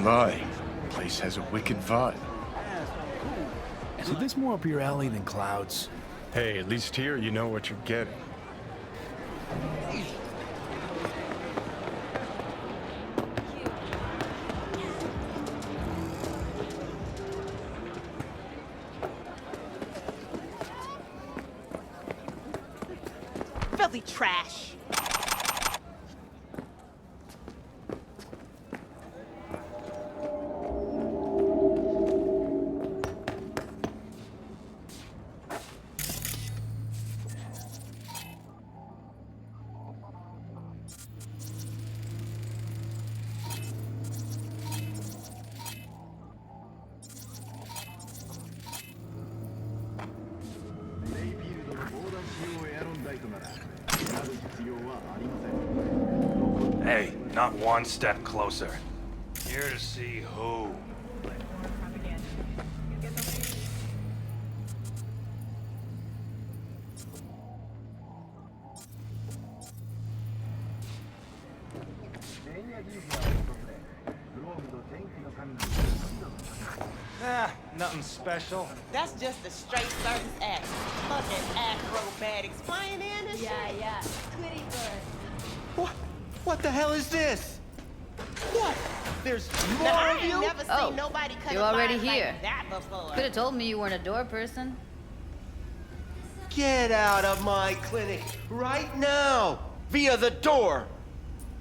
lie. Place has a wicked vibe. So this more up your alley than clouds? Hey, at least here you know what you're getting. Filthy trash. Hey, not one step closer. Here to see who. Nothing special. That's just a straight circus act. Fucking acrobatics flying in and shit. Yeah. Twitty bird. What the hell is this? What? There's more Now, I of ain't you? never Oh, seen nobody cut you're a already line here. like that before. Could have told me you weren't a door person. Get out of my clinic right now! Via the door!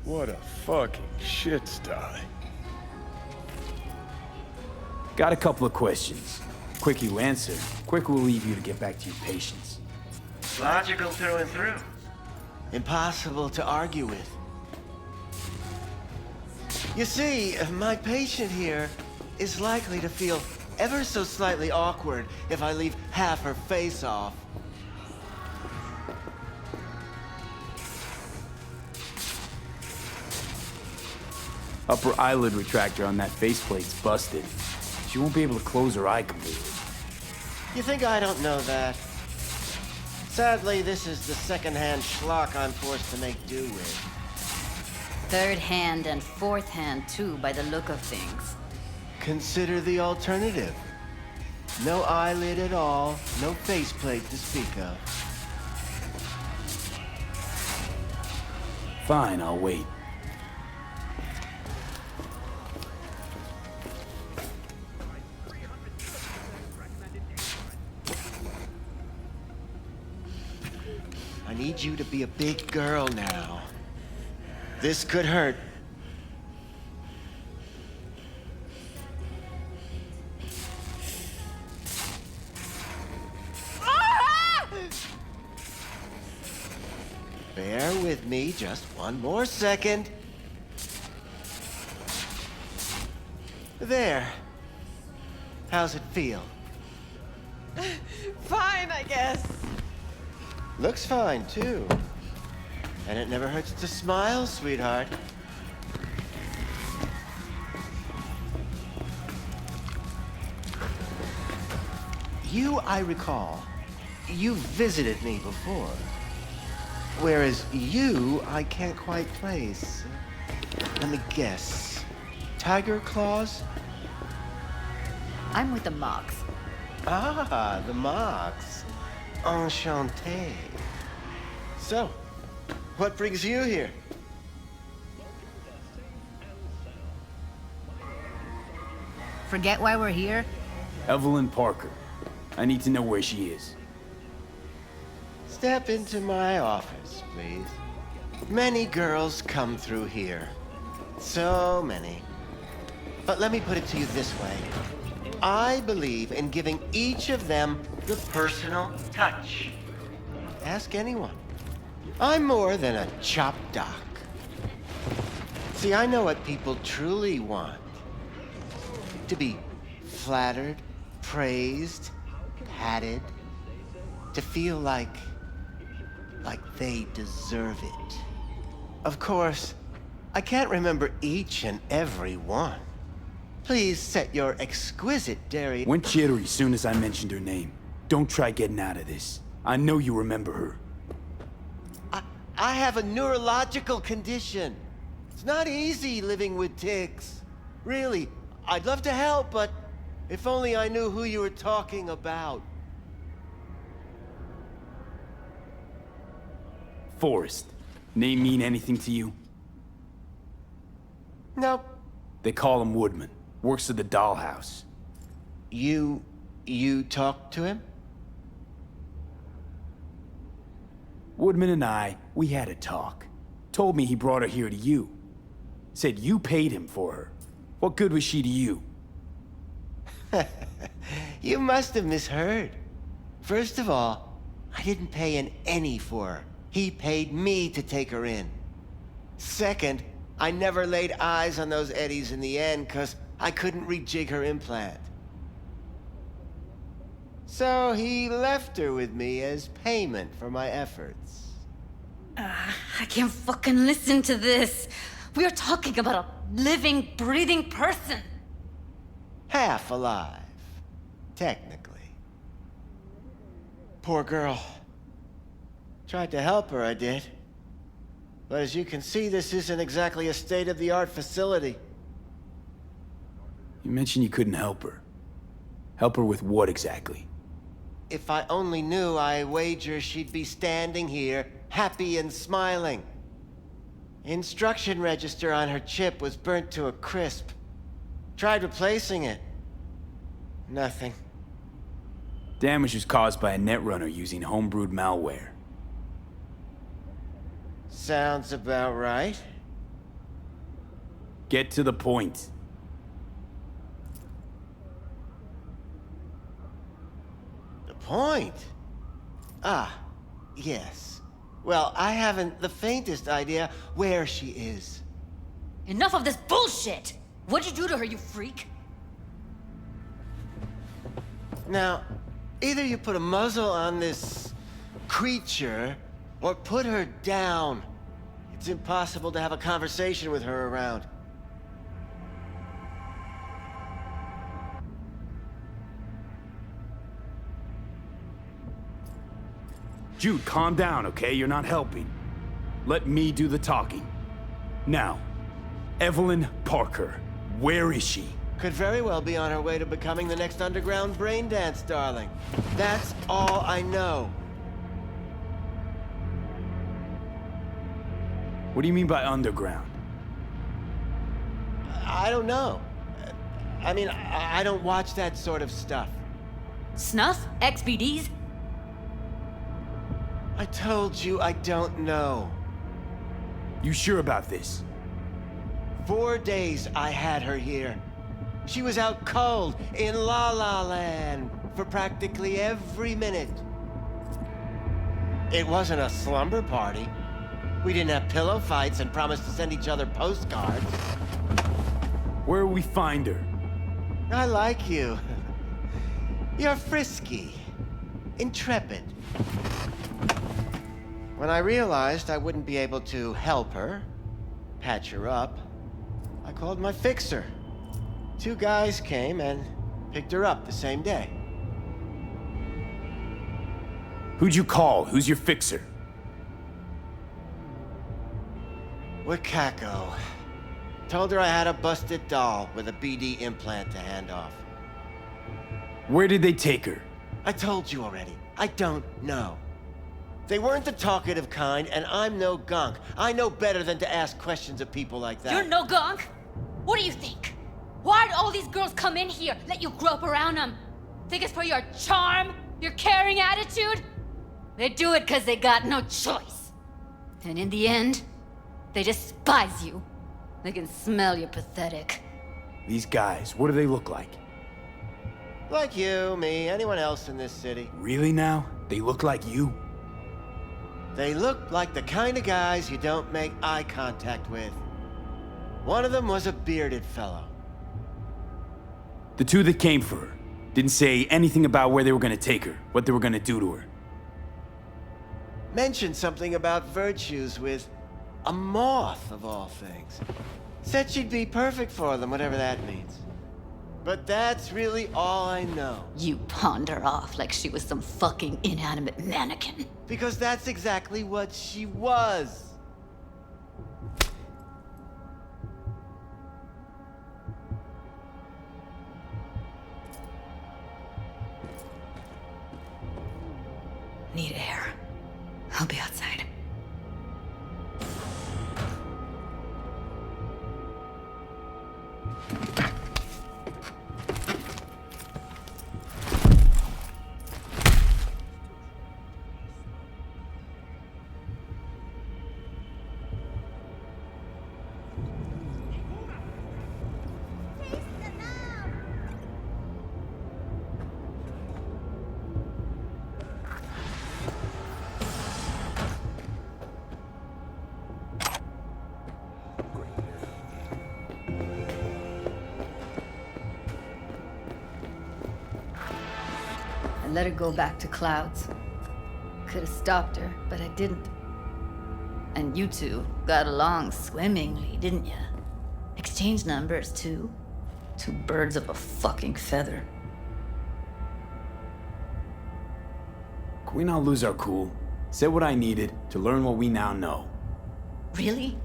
What a fucking shit sty. Got a couple of questions. Quick you answer, quick we'll leave you to get back to your patients. Logical through and through. Impossible to argue with. You see, my patient here is likely to feel ever so slightly awkward if I leave half her face off. Upper eyelid retractor on that faceplate's busted. She won't be able to close her eye completely. You think I don't know that? Sadly, this is the second-hand schlock I'm forced to make do with. Third hand and fourth hand too, by the look of things. Consider the alternative. No eyelid at all, no faceplate to speak of. Fine, I'll wait. I need you to be a big girl now. This could hurt. Bear with me just one more second. There. How's it feel? Fine, I guess. Looks fine, too. And it never hurts to smile, sweetheart. You, I recall, you visited me before. Whereas you, I can't quite place. Let me guess. Tiger claws? I'm with the Mox. Ah, the Mox. Enchanté. So, what brings you here? Forget why we're here? Evelyn Parker. I need to know where she is. Step into my office, please. Many girls come through here. So many. But let me put it to you this way. I believe in giving each of them the personal touch. Ask anyone. I'm more than a chop doc. See, I know what people truly want. To be flattered, praised, patted. To feel like they deserve it. Of course, I can't remember each and every one. Please set your exquisite dairy... Went jittery soon as I mentioned her name. Don't try getting out of this. I know you remember her. I have a neurological condition. It's not easy living with tics. Really, I'd love to help, but if only I knew who you were talking about. Forrest. Name mean anything to you? Nope. They call him Woodman. Works at the dollhouse. You talked to him? Woodman and we had a talk. Told me he brought her here to you. Said you paid him for her. What good was she to you? You must have misheard. First of all, I didn't pay an any for her. He paid me to take her in. Second, I never laid eyes on those eddies in the end because I couldn't rejig her implant. So he left her with me as payment for my efforts. I can't fucking listen to this. We are talking about a living, breathing person. Half alive, technically. Poor girl. Tried to help her, I did. But as you can see, this isn't exactly a state-of-the-art facility. You mentioned you couldn't help her. Help her with what exactly? If I only knew, I wager she'd be standing here, happy and smiling. Instruction register on her chip was burnt to a crisp. Tried replacing it. Nothing. Damage was caused by a netrunner using homebrewed malware. Sounds about right. Get to the point. The point? Ah, yes. Well, I haven't the faintest idea where she is. Enough of this bullshit! What'd you do to her, you freak? Now, either you put a muzzle on this creature, or put her down. It's impossible to have a conversation with her around. Jude, calm down, okay? You're not helping. Let me do the talking. Now, Evelyn Parker, where is she? Could very well be on her way to becoming the next underground brain dance darling. That's all I know. What do you mean by underground? I don't know. I mean, I don't watch that sort of stuff. Snuff? XBDs? I told you I don't know. You sure about this? 4 days I had her here. She was out cold in La La Land for practically every minute. It wasn't a slumber party. We didn't have pillow fights and promised to send each other postcards. Where will we find her? I like you. You're frisky, intrepid. When I realized I wouldn't be able to help her, patch her up, I called my fixer. 2 guys came and picked her up the same day. Who'd you call? Who's your fixer? Wakako. Told her I had a busted doll with a BD implant to hand off. Where did they take her? I told you already. I don't know. They weren't the talkative kind, and I'm no gunk. I know better than to ask questions of people like that. You're no gunk? What do you think? Why'd all these girls come in here, let you grope around them? Think it's for your charm? Your caring attitude? They do it because they got no choice. And in the end, they despise you. They can smell you're pathetic. These guys, what do they look like? Like you, me, anyone else in this city. Really now? They look like you? They look like the kind of guys you don't make eye contact with. One of them was a bearded fellow. The 2 that came for her didn't say anything about where they were gonna take her, what they were gonna do to her. Mentioned something about virtues with a moth, of all things. Said she'd be perfect for them, whatever that means. But that's really all I know. You pawned her off like she was some fucking inanimate mannequin. Because that's exactly what she was. Need air. I'll be outside. Let her go back to Clouds. Could have stopped her, but I didn't. And you two got along swimmingly, didn't ya? Exchanged numbers, too. Two birds of a fucking feather. Can we not lose our cool? Said what I needed to learn what we now know. Really?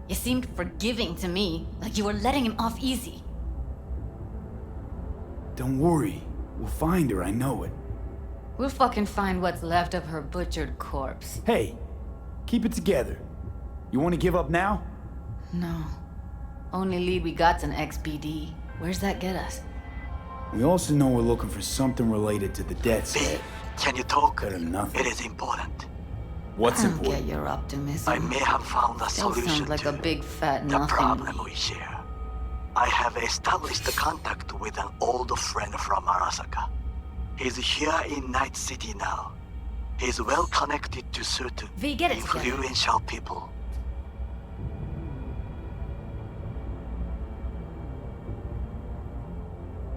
You seemed forgiving to me, like you were letting him off easy. Don't worry. We'll find her, I know it. We'll fucking find what's left of her butchered corpse. Hey, keep it together. You want to give up now? No. Only lead we got's an XBD. Where's that get us? We also know we're looking for something related to the death V, set. can you talk? Better than nothing. It is important. What's I don't important? get your optimism. I may have found a Still solution sounds like to a big fat the nothing. problem we share. I have established contact with an old friend from Arasaka. He's here in Night City now. He's well connected to certain V, get it together. influential people.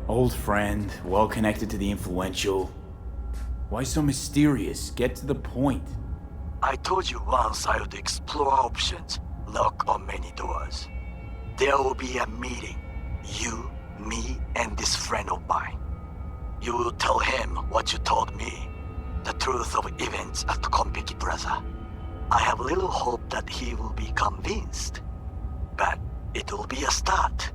Old friend, well connected to the influential. Why so mysterious? Get to the point. I told you once I would explore options, knock on many doors. There will be a meeting. You, me, and this friend of mine. You will tell him what you told me, the truth of events at Konpeki Plaza. I have little hope that he will be convinced, but it will be a start.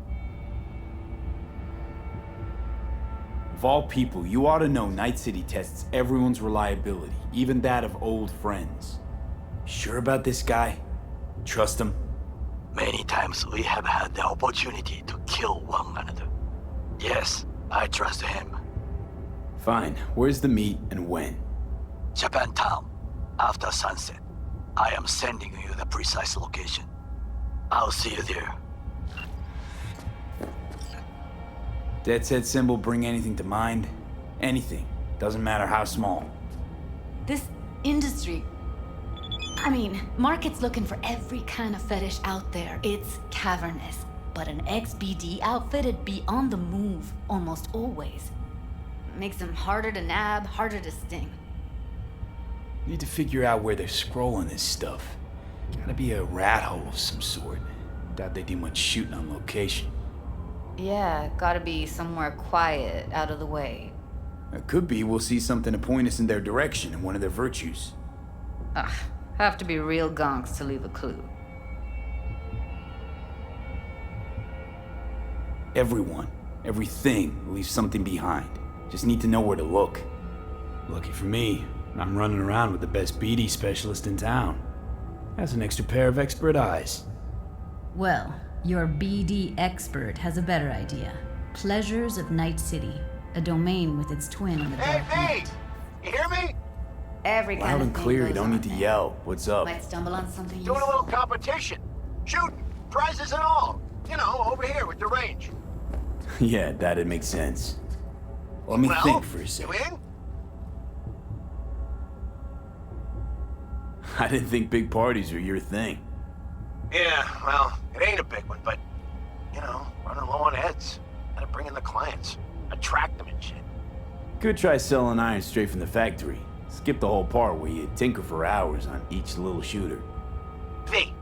Of all people, you ought to know Night City tests everyone's reliability, even that of old friends. Sure about this guy? Trust him? Many times we have had the opportunity to kill one another. Yes, I trust him. Fine. Where's the meet and when? Japantown, after sunset. I am sending you the precise location. I'll see you there. Dead set symbol bring anything to mind? Anything. Doesn't matter how small. This industry... I mean, market's looking for every kind of fetish out there. It's cavernous. But an XBD outfit'd be on the move, almost always. Makes them harder to nab, harder to sting. Need to figure out where they're scrolling this stuff. Gotta be a rat hole of some sort. Doubt they do much shooting on location. Yeah, gotta be somewhere quiet, out of the way. It could be we'll see something to point us in their direction in one of their virtues. Ugh, have to be real gonks to leave a clue. Everyone, everything leaves something behind. Just need to know where to look. Lucky for me, I'm running around with the best BD specialist in town. Has an extra pair of expert eyes. Well, your BD expert has a better idea. Pleasures of Night City, a domain with its twin on the dark Hey, net. you hear me? Every kind Loud of and thing clear, you goes don't on need to there. yell. What's up? Might stumble on something Doing a useful. little competition. Shooting, prizes and all. You know, over here with the range. Yeah, that'd make sense. Let me Well, think for a you second. in? I didn't think big parties were your thing. Yeah, well, it ain't a big one, but, you know, running low on heads. Gotta bring in the clients. Attract them and shit. Could try selling iron straight from the factory. Skip the whole part where you tinker for hours on each little shooter. V,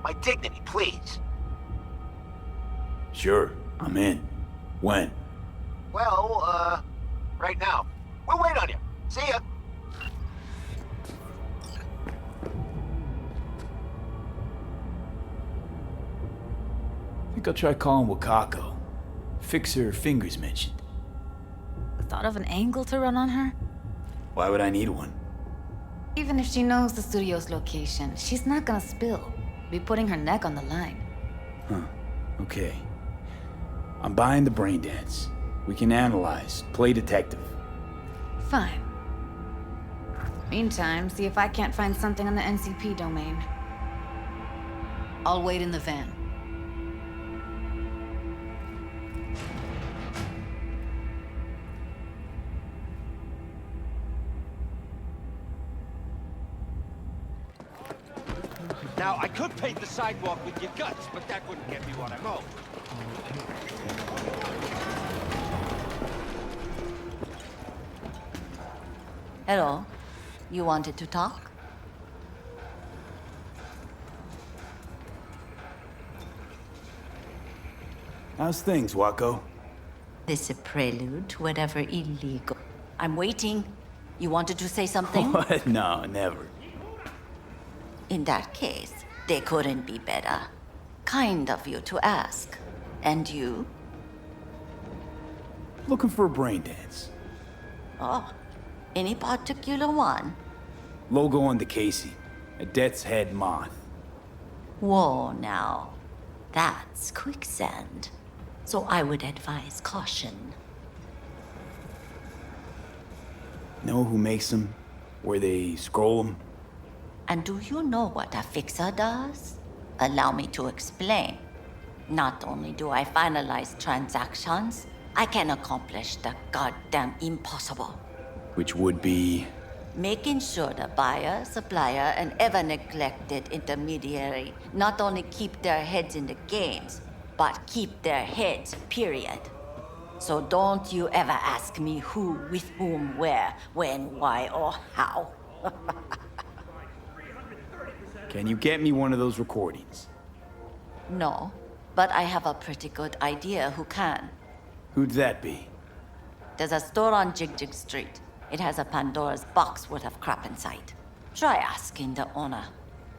my dignity, please. Sure, I'm in. When? Well, right now. We'll wait on you. See ya. Think I'll try calling Wakako. Fix her fingers mentioned. Thought of an angle to run on her? Why would I need one? Even if she knows the studio's location, she's not gonna spill. Be putting her neck on the line. Huh. Okay. I'm buying the brain dance. We can analyze, play detective. Fine. Meantime, see if I can't find something on the NCP domain. I'll wait in the van. Now, I could paint the sidewalk with your guts, but that wouldn't get me what I'm owed. Hello. You wanted to talk? How's things, Wako? This a prelude to whatever illegal. I'm waiting. You wanted to say something? What? No, never. In that case, they couldn't be better. Kind of you to ask. And you? Looking for a brain dance. Oh, any particular one? Logo on the casing. A death's head moth. Whoa, now. That's quicksand. So I would advise caution. Know who makes them? Where they scroll them? And do you know what a fixer does? Allow me to explain. Not only do I finalize transactions, I can accomplish the goddamn impossible. Which would be... Making sure the buyer, supplier, and ever neglected intermediary not only keep their heads in the games, but keep their heads, period. So don't you ever ask me who, with whom, where, when, why, or how. Can you get me one of those recordings? No, but I have a pretty good idea who can. Who'd that be? There's a store on Jig Street. It has a Pandora's box worth of crap inside. Try asking the owner.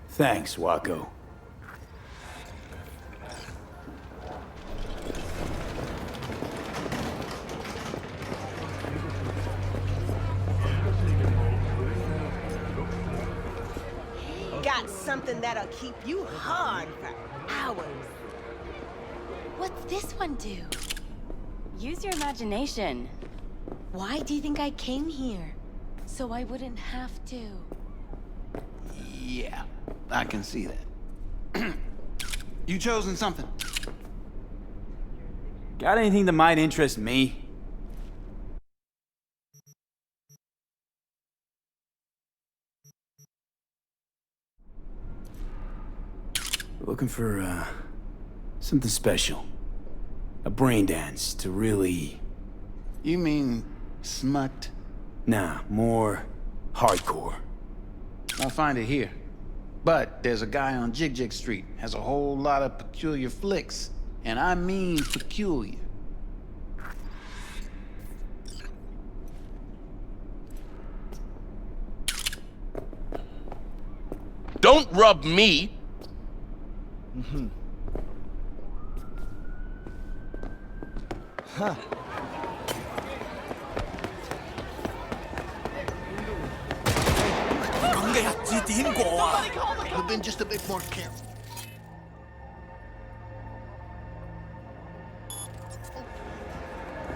Thanks, Wako. Got something that'll keep you hard for hours. What's this one do? Use your imagination. Why do you think I came here? So I wouldn't have to. Yeah, I can see that. You chosen something? Got anything that might interest me? Looking for, something special. A brain dance to really... You mean smut? Nah, more hardcore. I'll find it here. But there's a guy on Jig Street, has a whole lot of peculiar flicks. And I mean peculiar. Don't rub me! Huh. You've been just a bit more careful.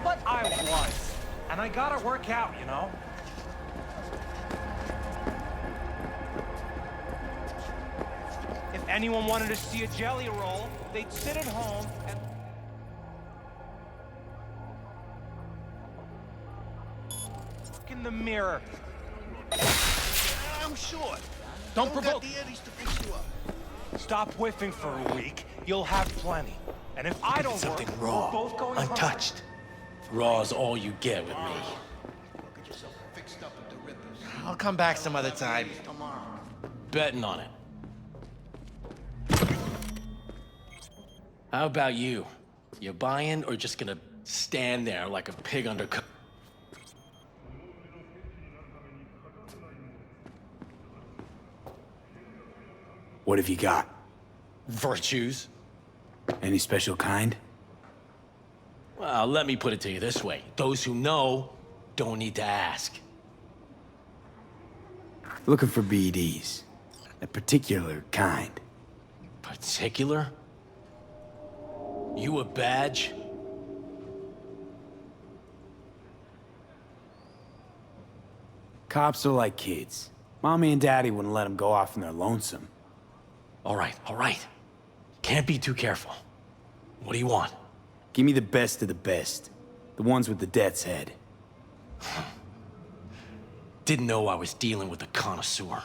But I was. And I gotta work out, you know? If anyone wanted to see a jelly roll, they'd sit at home and... look in the mirror. I'm sure. Don't provoke. Got the eddies to fix you up. Stop whiffing for a week. You'll have plenty. And if I don't something work, raw, we're both going untouched. Raw's all you get with me. Get yourself fixed up at the Rippers. I'll come back some other time. Tomorrow. Betting on it. How about you? You buying or just gonna stand there like a pig under co- What have you got? Virtues? Any special kind? Well, let me put it to you this way. Those who know don't need to ask. Looking for BDs. A particular kind. Particular? You a badge? Cops are like kids. Mommy and Daddy wouldn't let them go off in their lonesome. All right. Can't be too careful. What do you want? Give me the best of the best. The ones with the death's head. Didn't know I was dealing with a connoisseur.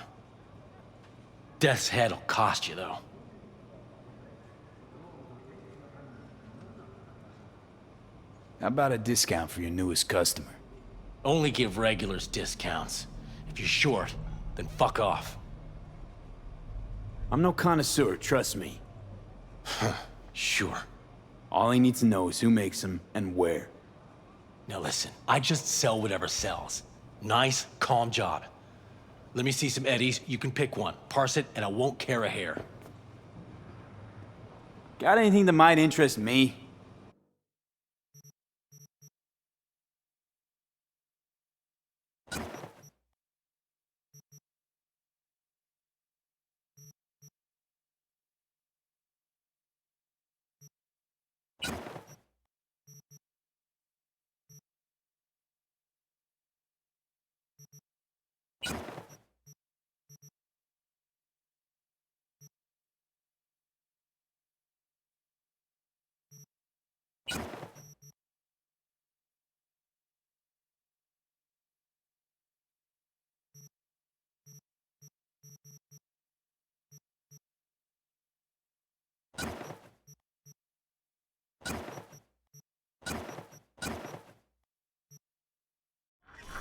Death's head'll cost you, though. How about a discount for your newest customer? Only give regulars discounts. If you're short, then fuck off. I'm no connoisseur, trust me. Sure. All I need to know is who makes them and where. Now listen, I just sell whatever sells. Nice, calm job. Let me see some eddies, you can pick one. Parse it, and I won't care a hair. Got anything that might interest me?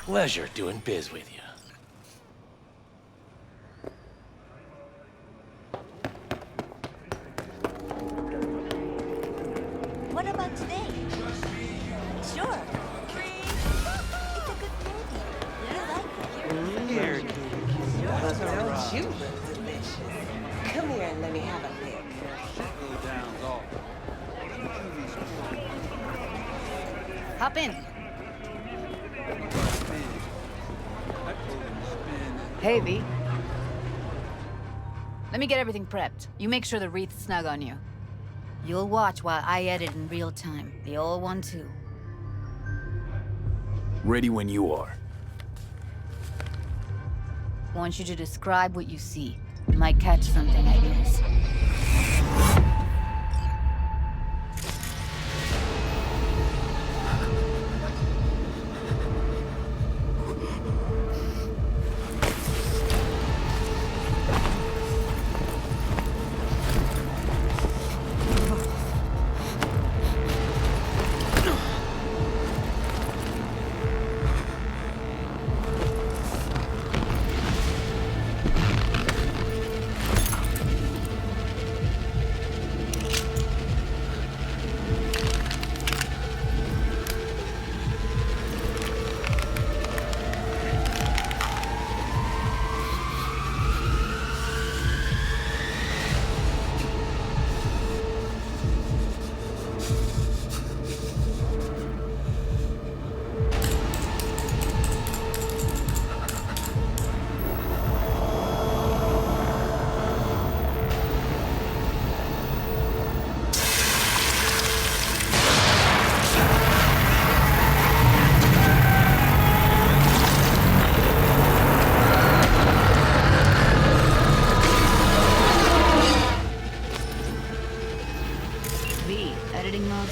Pleasure doing biz with you. What about today? Sure. It's a good movie. You like it. Here, don't you look delicious? Come here and let me have a lick. Hop in. Hey, V. Let me get everything prepped. You make sure the wreath's snug on you. You'll watch while I edit in real time. The old one, too. Ready when you are. I want you to describe what you see. You might catch something, I guess.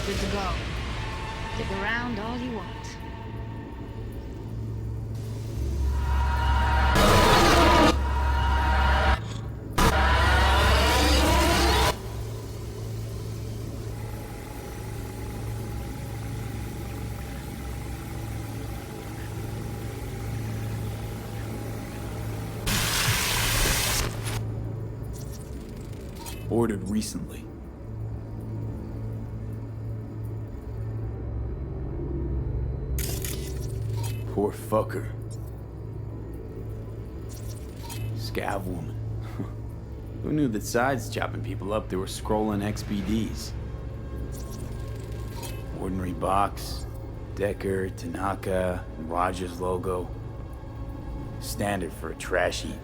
Good to go. Stick around all you want. Ordered recently. Poor fucker. Scav woman. Who knew that sides chopping people up, they were scrolling XBDs? Ordinary box, Decker, Tanaka, and Rogers logo. Standard for a trash heap.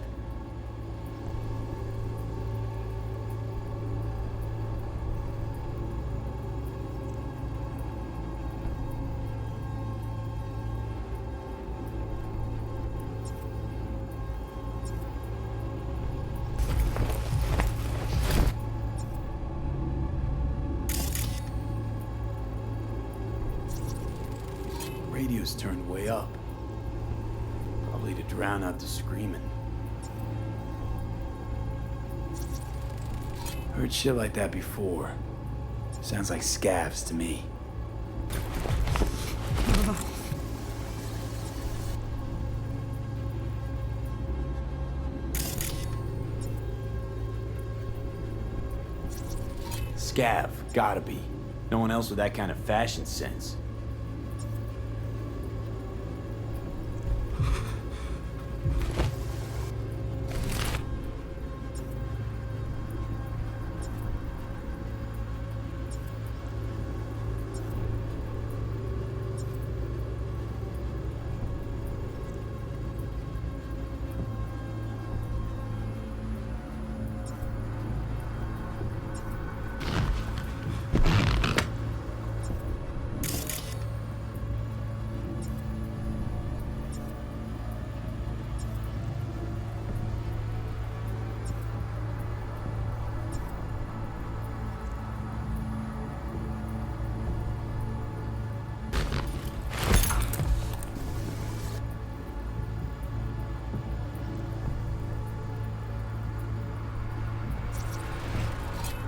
Radio's turned way up. Probably to drown out the screaming. Heard shit like that before. Sounds like scavs to me. Scav, gotta be. No one else with that kind of fashion sense.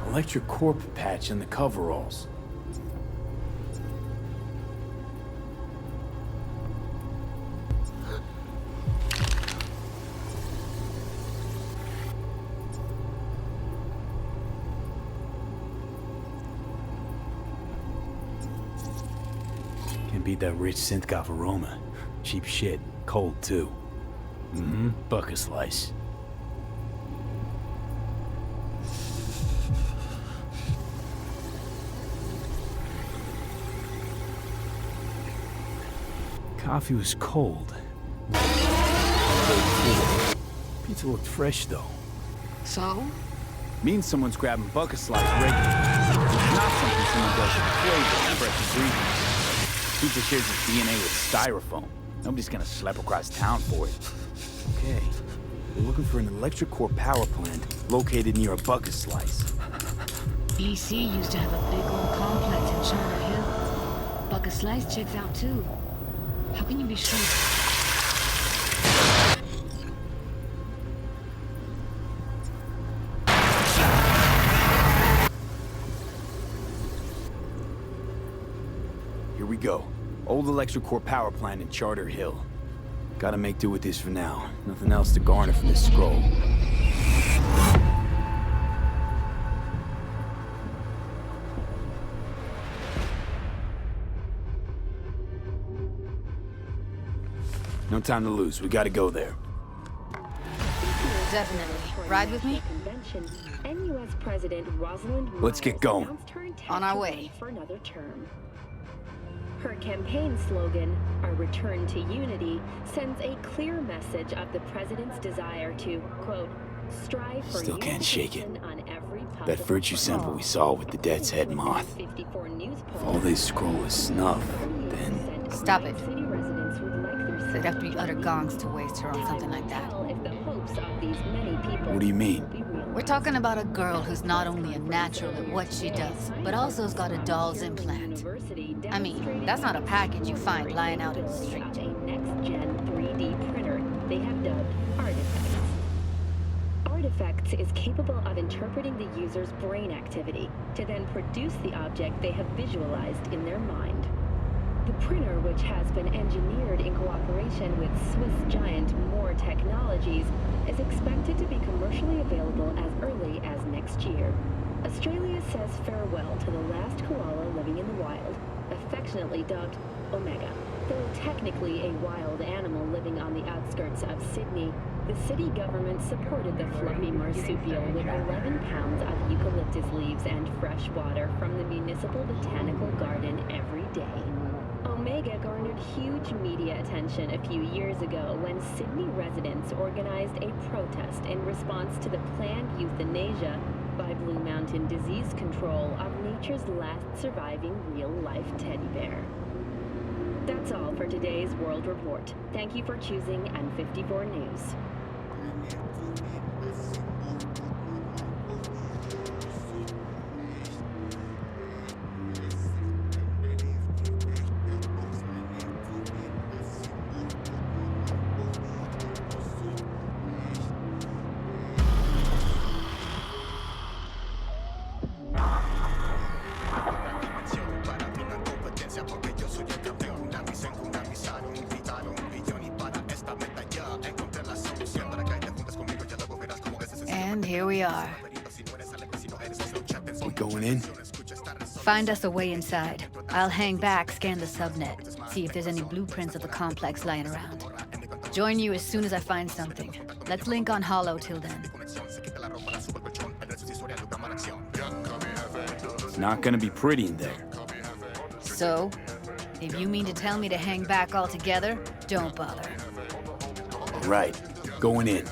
Electric corp patch in the coveralls. Can't beat that rich synth-goth aroma. Cheap shit. Cold, too. Bucket slice. Coffee was cold. Pizza looked fresh, though. So? Means someone's grabbing bucket slice regularly. Not something someone does with flavor and fresh ingredients. Pizza shares its DNA with styrofoam. Nobody's gonna schlep across town for it. Okay. We're looking for an electric core power plant located near a bucket slice. BC used to have a big old complex in Charter Hill. Bucket Slice checks out too. How can you be sure? Here we go. Old electric core power plant in Charter Hill. Gotta make do with this for now. Nothing else to garner from this scroll. No time to lose. We gotta go there. Definitely. Ride with me? Let's get going. On our way. For another term. Her campaign slogan, "Our return to unity," sends a clear message of the president's desire to, quote, strive for Still can't shake it. unification on every That virtue sample we saw with the Death's Head moth. If all this scroll is snuff, then... Stop it. They'd have to be utter gongs to waste her on something like that. What do you mean? We're talking about a girl who's not only a natural at what she does, but also has got a doll's implant. I mean, that's not a package you find lying out in the street. A next-gen 3D printer they have dubbed Artifacts. Artifacts is capable of interpreting the user's brain activity to then produce the object they have visualized in their mind. The printer, which has been engineered in cooperation with Swiss giant Moore Technologies, is expected to be commercially available as early as next year. Australia says farewell to the last koala living in the wild, affectionately dubbed Omega. Though technically a wild animal living on the outskirts of Sydney, the city government supported the fluffy marsupial with 11 pounds of eucalyptus leaves and fresh water from the municipal botanical garden every day. Omega garnered huge media attention a few years ago when Sydney residents organized a protest in response to the planned euthanasia by Blue Mountain Disease Control of nature's last surviving real-life teddy bear. That's all for today's World Report. Thank you for choosing N54 News. And here we are. We going in? Find us a way inside. I'll hang back, scan the subnet, see if there's any blueprints of the complex lying around. Join you as soon as I find something. Let's link on Hollow till then. It's not gonna be pretty in there. So, if you mean to tell me to hang back altogether, don't bother. Right, going in.